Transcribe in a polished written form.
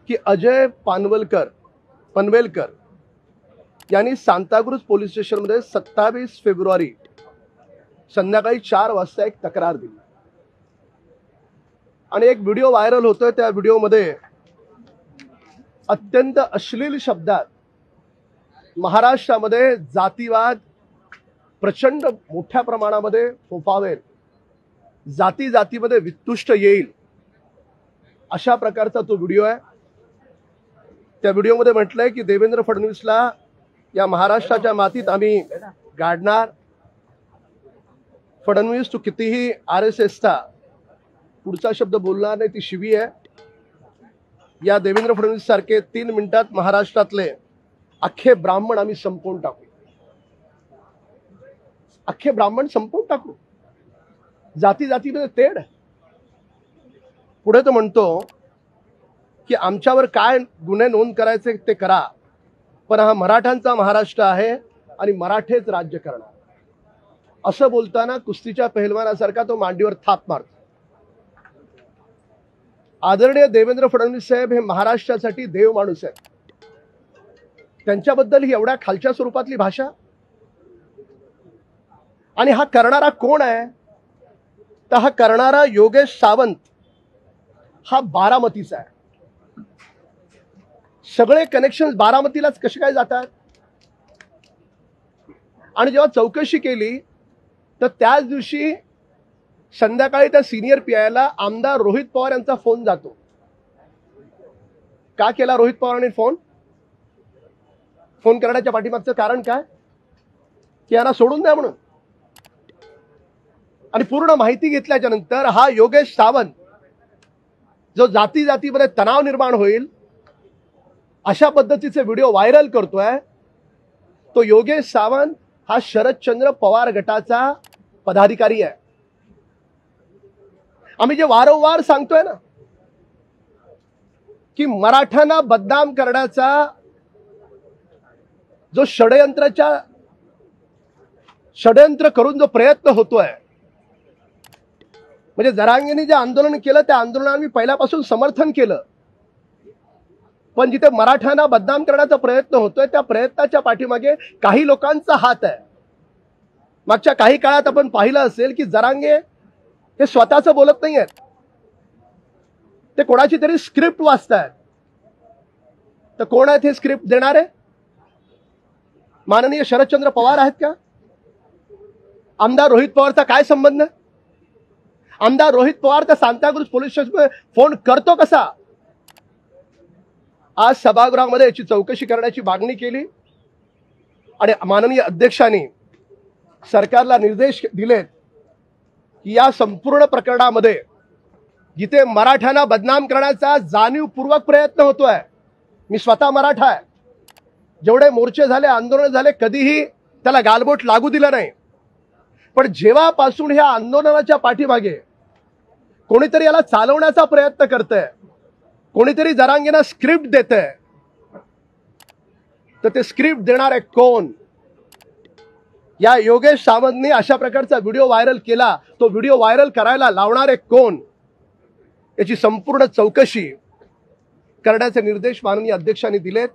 की अजय पनवेलकर यांनी सांताक्रूज पोलीस स्टेशनमध्ये 27 फेब्रुवारी संध्याकाळी 4 वाजता एक तक्रार दिली आणि एक व्हिडिओ व्हायरल होतोय। त्या व्हिडिओमध्ये अत्यंत अश्लील शब्दात महाराष्ट्रामध्ये जातीवाद प्रचंड मोठ्या प्रमाणामध्ये फोफावेल, जातीमध्ये वितुष्ट येईल अशा प्रकारचा तो व्हिडिओ आहे। त्या व्हिडिओमध्ये म्हटलंय की देवेंद्र फडणवीसला या महाराष्ट्राच्या मातीत आम्ही गाडणार। फडणवीस तू कितीही RSSचा पुढचा शब्द बोलणार नाही, ती शिवी आहे। या देवेंद्र फडणवीस सारखे 3 मिनिटात महाराष्ट्रातले अख्खे ब्राह्मण आम्ही संपवून टाकू, अख्खे ब्राह्मण संपवून टाकू। जातीमध्ये तेढ। पुढे तो म्हणतो की आमच्यावर काय गुन्हे नोंद करायचे ते करा, पण हा मराठ्यांचा महाराष्ट्र आहे आणि मराठेच राज्य करणार। असं बोलताना कुस्तीच्या पहिलवानासारखा तो मांडीवर थाप मारतो। आदरणीय देवेंद्र फडणवीस साहेब हे महाराष्ट्रासाठी देव माणूस आहेत, त्यांच्याबद्दल ही एवढ्या खालच्या स्वरूपातली भाषा। आणि हा करणारा कोण आहे? तर हा करणारा योगेश सावंत हा बारामतीचा आहे। सगळे कनेक्शन बारामतीलाच कसे काय जातात? आणि जेव्हा चौकशी केली तर त्याच दिवशी संध्याकाळी त्या सिनियर PIला आमदार रोहित पवार यांचा फोन जातो। का केला रोहित पवारांनी फोन करण्याच्या पाठीमागचं कारण काय? की यांना सोडून द्या म्हणून। आणि पूर्ण माहिती घेतल्याच्या नंतर हा योगेश सावंत जो जातीमध्ये तणाव निर्माण होईल अशा पद्धतीचे व्हिडिओ व्हायरल करतोय, तो योगेश सावंत हा शरदचंद्र पवार गटाचा पदाधिकारी आहे। आम्ही जे वारंवार सांगतोय ना की मराठ्यांना बदनाम करण्याचा जो षडयंत्र करून जो प्रयत्न होतोय, म्हणजे जरांगेंनी जे आंदोलन केलं त्या आंदोलनाला मी पहिल्यापासून समर्थन केलं, पण जिथे मराठ्यांना बदनाम करण्याचा प्रयत्न होतोय त्या प्रयत्नाच्या पाठीमागे काही लोकांचा हात आहे। मागच्या काही काळात आपण पाहिलं असेल की जरांगे हे स्वतःच बोलत नाही आहेत, ते कोणाची तरी स्क्रिप्ट वाचतायत। तर कोण आहेत हे स्क्रिप्ट देणारे? माननीय शरदचंद्र पवार आहेत का? आमदार रोहित पवारचा काय संबंध? आमदार रोहित पवार त्या सांताक्रूज पोलीस स्टेशनमध्ये फोन करतो कसा? आज सभागृहामध्ये याची चौकशी करण्याची मागणी केली आणि माननीय अध्यक्षांनी सरकारला निर्देश दिलेत की या संपूर्ण प्रकरणामध्ये जिथे मराठ्यांना बदनाम करण्याचा जाणीवपूर्वक प्रयत्न होतोय, मी स्वतः मराठा आहे, जेवढे मोर्चे झाले, आंदोलन झाले, कधीही त्याला गालबोट लागू दिलं नाही, पण जेव्हापासून ह्या आंदोलनाच्या पाठीमागे कोणीतरी याला चालवण्याचा प्रयत्न करतंय, कोणीतरी जरांगेंना स्क्रिप्ट देतंय, तर ते स्क्रिप्ट देणारे कोण? या योगेश सावंतने अशा प्रकारचा व्हिडिओ व्हायरल केला, तो व्हिडिओ व्हायरल करायला लावणारे कोण? याची संपूर्ण चौकशी करण्याचे निर्देश माननीय अध्यक्षांनी दिलेत।